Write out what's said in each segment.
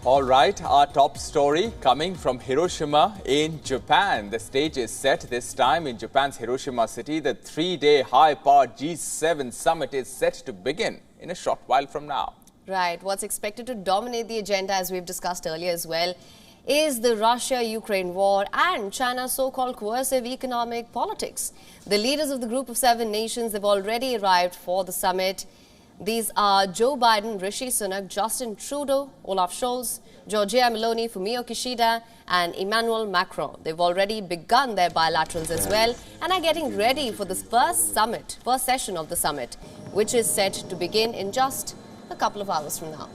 All right, our top story coming from Hiroshima in Japan. The stage is set this time in Japan's Hiroshima city. The three-day high-powered G7 summit is set to begin in a short while from now. Right. What's expected to dominate the agenda, as we've discussed earlier as well, is the Russia-Ukraine war and China's so-called coercive economic politics. The leaders of the group of 7 nations have already arrived for the summit. These are Joe Biden, Rishi Sunak, Justin Trudeau, Olaf Scholz, Giorgia Meloni, Fumio Kishida and Emmanuel Macron. They've already begun their bilaterals as well and are getting ready for this first session of the summit, which is set to begin in just a couple of hours from now.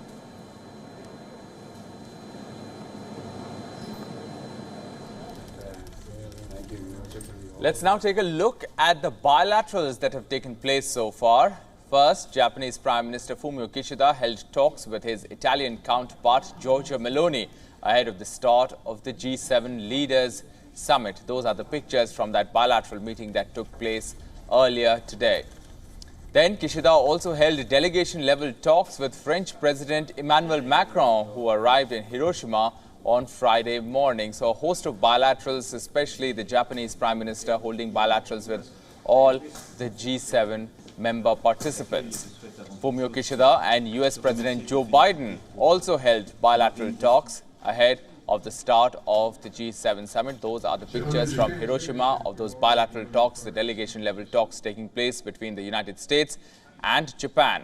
Let's now take a look at the bilaterals that have taken place so far. First, Japanese Prime Minister Fumio Kishida held talks with his Italian counterpart Giorgia Meloni ahead of the start of the G7 Leaders Summit. Those are the pictures from that bilateral meeting that took place earlier today. Then Kishida also held delegation-level talks with French President Emmanuel Macron, who arrived in Hiroshima on Friday morning. So a host of bilaterals, especially the Japanese Prime Minister holding bilaterals with all the G7 member participants. Fumio Kishida and US President Joe Biden also held bilateral talks ahead of the start of the G7 summit. Those are the pictures from Hiroshima of those bilateral talks, the delegation-level talks taking place between the United States and Japan.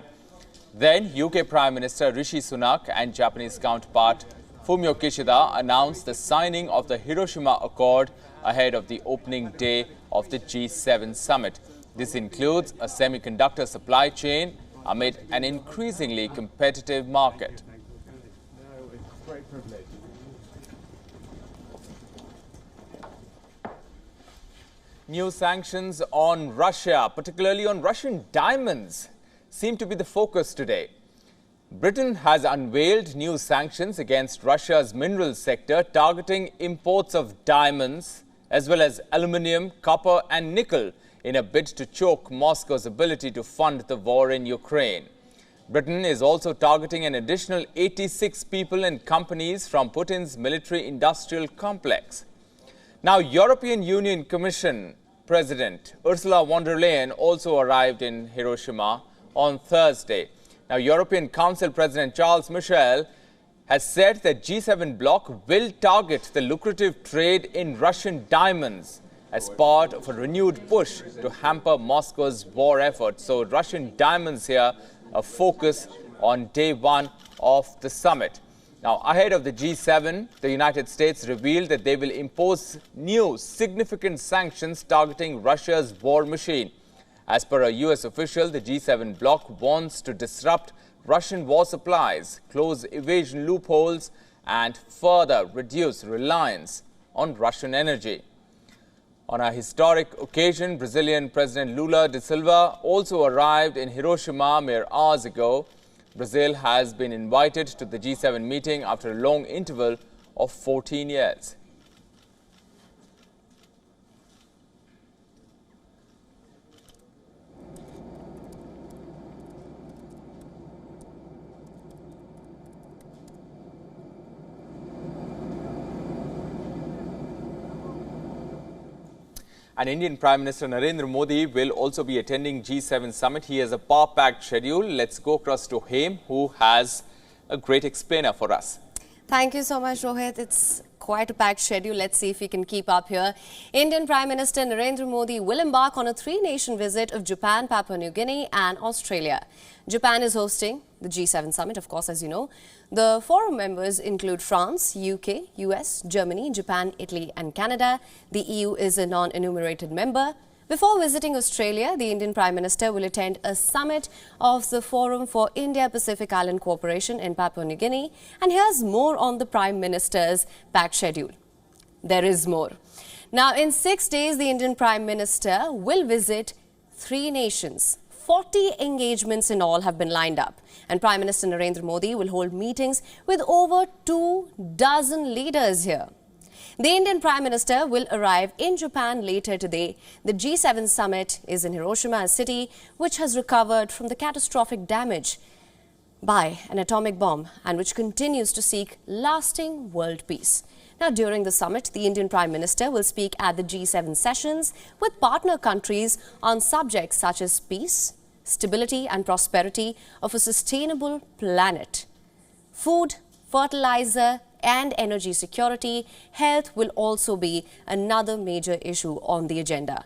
Then UK Prime Minister Rishi Sunak and Japanese counterpart Fumio Kishida announced the signing of the Hiroshima Accord ahead of the opening day of the G7 summit. This includes a semiconductor supply chain amid an increasingly competitive market. New sanctions on Russia, particularly on Russian diamonds, seem to be the focus today. Britain has unveiled new sanctions against Russia's mineral sector, targeting imports of diamonds as well as aluminium, copper and nickel in a bid to choke Moscow's ability to fund the war in Ukraine. Britain is also targeting an additional 86 people and companies from Putin's military-industrial complex. Now, European Union Commission President Ursula von der Leyen also arrived in Hiroshima on Thursday. Now, European Council President Charles Michel has said that G7 bloc will target the lucrative trade in Russian diamonds as part of a renewed push to hamper Moscow's war effort. So Russian diamonds here, a focus on day one of the summit. Now, ahead of the G7, the United States revealed that they will impose new significant sanctions targeting Russia's war machine. As per a US official, the G7 bloc wants to disrupt Russian war supplies, close evasion loopholes, and further reduce reliance on Russian energy. On a historic occasion, Brazilian President Lula da Silva also arrived in Hiroshima mere hours ago. Brazil has been invited to the G7 meeting after a long interval of 14 years. And Indian Prime Minister Narendra Modi will also be attending G7 summit. He has a power-packed schedule. Let's go across to him, who has a great explainer for us. Thank you so much, Rohit. It's quite a packed schedule. Let's see if we can keep up here. Indian Prime Minister Narendra Modi will embark on a 3-nation visit of Japan, Papua New Guinea and Australia. Japan is hosting the G7 summit, of course, as you know. The forum members include France, UK, US, Germany, Japan, Italy and Canada. The EU is a non-enumerated member. Before visiting Australia, the Indian Prime Minister will attend a summit of the Forum for India-Pacific Island Cooperation in Papua New Guinea. And here's more on the Prime Minister's packed schedule. There is more. Now, in 6 days, the Indian Prime Minister will visit 3 nations. 40 engagements in all have been lined up. And Prime Minister Narendra Modi will hold meetings with over 24 leaders here. The Indian Prime Minister will arrive in Japan later today. The G7 summit is in Hiroshima, a city which has recovered from the catastrophic damage by an atomic bomb and which continues to seek lasting world peace. Now, during the summit, the Indian Prime Minister will speak at the G7 sessions with partner countries on subjects such as peace, stability and prosperity of a sustainable planet. Food, fertiliser and energy security, health will also be another major issue on the agenda.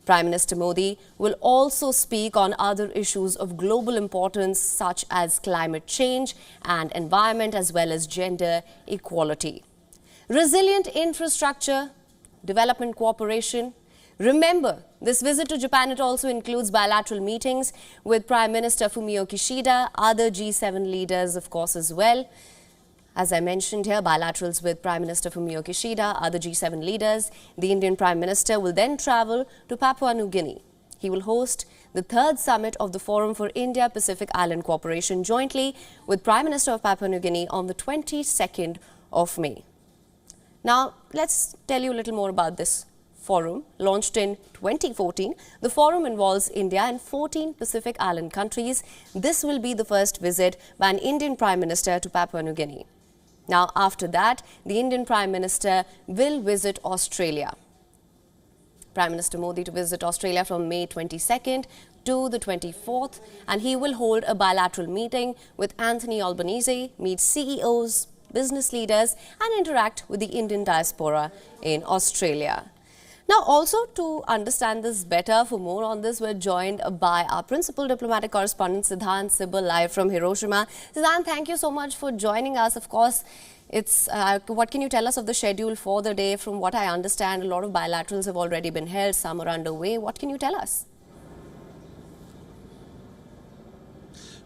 Prime Minister Modi will also speak on other issues of global importance such as climate change and environment as well as gender equality. Resilient infrastructure, development cooperation. Remember, this visit to Japan, it also includes bilateral meetings with Prime Minister Fumio Kishida, other G7 leaders, of course, as well. As I mentioned here, bilaterals with Prime Minister Fumio Kishida, other G7 leaders. The Indian Prime Minister will then travel to Papua New Guinea. He will host the third summit of the Forum for India-Pacific Island Cooperation jointly with Prime Minister of Papua New Guinea on the 22nd of May. Now, let's tell you a little more about this forum. Launched in 2014, the forum involves India and 14 Pacific Island countries. This will be the first visit by an Indian Prime Minister to Papua New Guinea. Now, after that, the Indian Prime Minister will visit Australia. Prime Minister Modi to visit Australia from May 22nd to the 24th, and he will hold a bilateral meeting with Anthony Albanese, meet CEOs, business leaders and interact with the Indian diaspora in Australia. Now, also to understand this better, for more on this, we're joined by our principal diplomatic correspondent, Siddhant Sibal, live from Hiroshima. Siddhant, thank you so much for joining us. Of course, it's what can you tell us of the schedule for the day? From what I understand, a lot of bilaterals have already been held, some are underway. What can you tell us?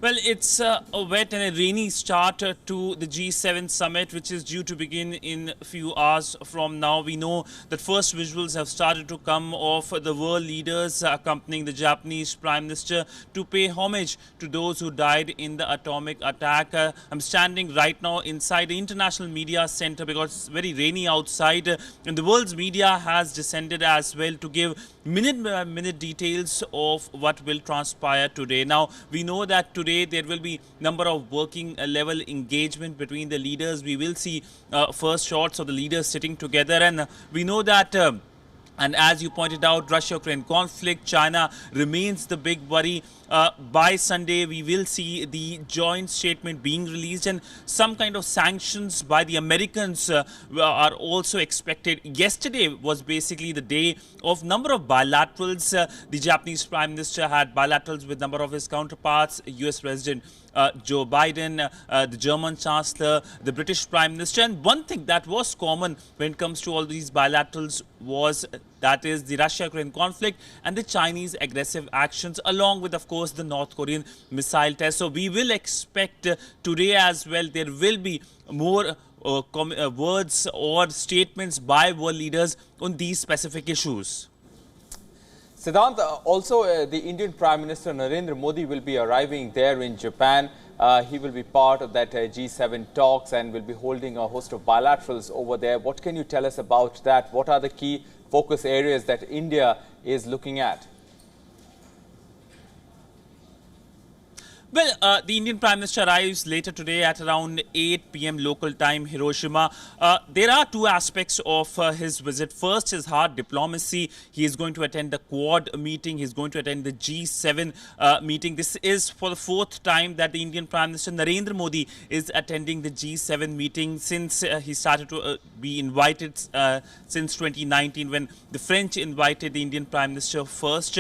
Well, it's a wet and a rainy start to the G7 summit, which is due to begin in a few hours from now. We know that first visuals have started to come of the world leaders accompanying the Japanese Prime Minister to pay homage to those who died in the atomic attack. I'm standing right now inside the International Media Center because it's very rainy outside, and the world's media has descended as well to give minute-by-minute details of what will transpire today. Now, we know that today there will be number of working level engagement between the leaders. We will see first shots of the leaders sitting together, and we know that and as you pointed out, Russia-Ukraine conflict, China remains the big worry. By Sunday, we will see the joint statement being released, and some kind of sanctions by the Americans are also expected. Yesterday was basically the day of number of bilaterals. The Japanese Prime Minister had bilaterals with number of his counterparts, US President Joe Biden, the German Chancellor, the British Prime Minister. And one thing that was common when it comes to all these bilaterals was that is the Russia-Ukraine conflict and the Chinese aggressive actions, along with, of course, the North Korean missile test. So we will expect today as well there will be more words or statements by world leaders on these specific issues. Siddhant, also the Indian Prime Minister Narendra Modi will be arriving there in Japan. He will be part of that G7 talks and will be holding a host of bilaterals over there. What can you tell us about that? What are the key focus areas that India is looking at? Well, the Indian Prime Minister arrives later today at around 8 p.m. local time, Hiroshima. There are two aspects of his visit. First is hard diplomacy. He is going to attend the Quad meeting. He is going to attend the G7 meeting. This is for the fourth time that the Indian Prime Minister Narendra Modi is attending the G7 meeting since he started to be invited since 2019 when the French invited the Indian Prime Minister first.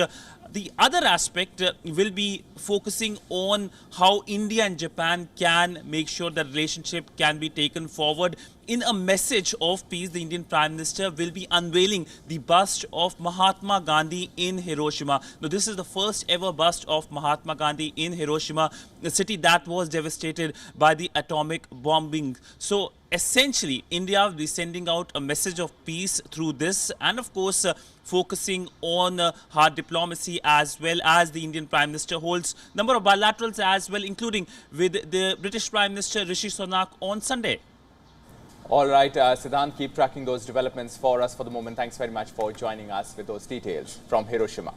The other aspect will be focusing on how India and Japan can make sure the relationship can be taken forward. In a message of peace, the Indian Prime Minister will be unveiling the bust of Mahatma Gandhi in Hiroshima. Now, this is the first ever bust of Mahatma Gandhi in Hiroshima, a city that was devastated by the atomic bombing. So, essentially, India will be sending out a message of peace through this, and of course, focusing on hard diplomacy as well as the Indian Prime Minister holds number of bilaterals as well, including with the British Prime Minister Rishi Sunak on Sunday. All right, Siddhant, keep tracking those developments for us for the moment. Thanks very much for joining us with those details from Hiroshima.